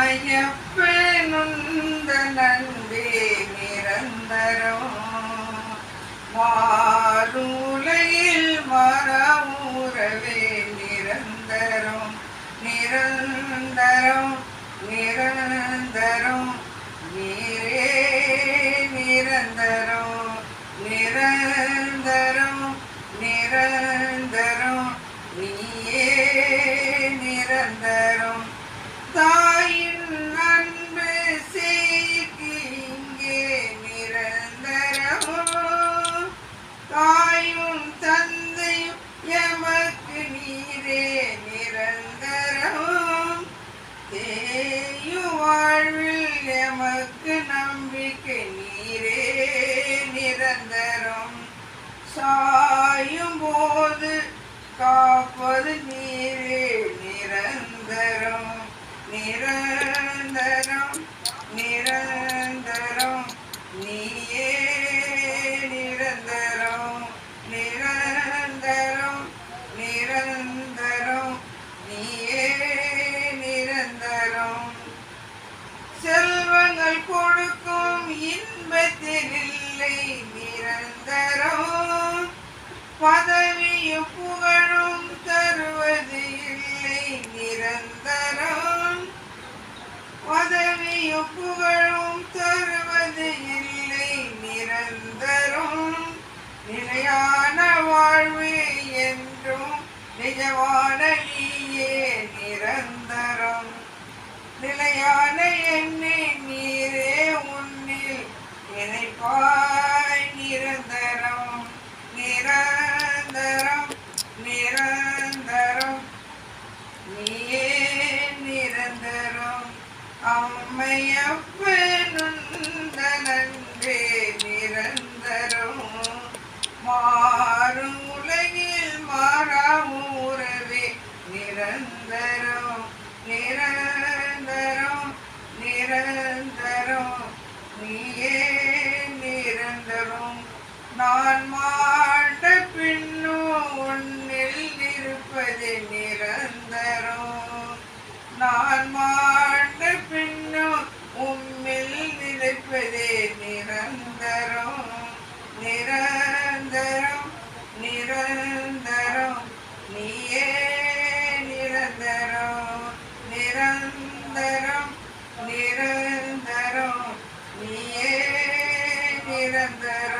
ஐயப்பனுந்த நன்பே நிரந்தரம் மாறுலையில் மரமுறவே நிரந்தரம் நிரந்தரம் நிரந்தரம் நீரே நிரந்தரம் நிரந்தரம் நிரந்தரம் நீயே நிரந்தரம் தாயின் அன்பு செய்க்கு இங்கே நிரந்தரம் தாயும் தந்தையும் எமக்கு நீரே நிரந்தரம் தேயும் வாழ்வில் எமக்கு நம்பிக்கை நீரே நிரந்தரம் சாயும் போது காப்பது நீரே நிரந்தரம் நிரந்தரம் நிரந்தரம் நீயே நிரந்தரம் நிரந்தரம் நிரந்தரம் நீயே நிரந்தரம் செல்வங்கள் கொடுக்கும் இன்பத்தில் இல்லை நிரந்தரம் பதவியும் புகழும் தருவது இல்லை நிரந்தரம் பதவியும் புகழும் தருவது இல்லை நிரந்தரம் நிலையான வாழ்வு என்றும் நிஜமான நீயே நிரந்தரம் நிலையான என்னை நீரே உன்னில் இணைப்பாய் நிரந்தரம் நிரந்தரம் நிரந்தரம் நீயே நிரந்தரம் அம்மையப்பனுந்த நன்றே நிரந்தரம் மாறும் உலகில் மாறாமூறவே நிரந்தரம் நிரந்தரம் நிரந்தரம் நீயே நிரந்தரம் நான் மாண்ட பின்னும் உன்னில் இருப்பது நிரந்தரம் நான் மாண்ட பின்னும் உம்மில் நிலைப்பதே நிரந்தரம் நிரந்தரம் நிரந்தரம் நீயே நிரந்தரம் நிரந்தரம் நிரந்தரம் நீயே நிரந்தரம்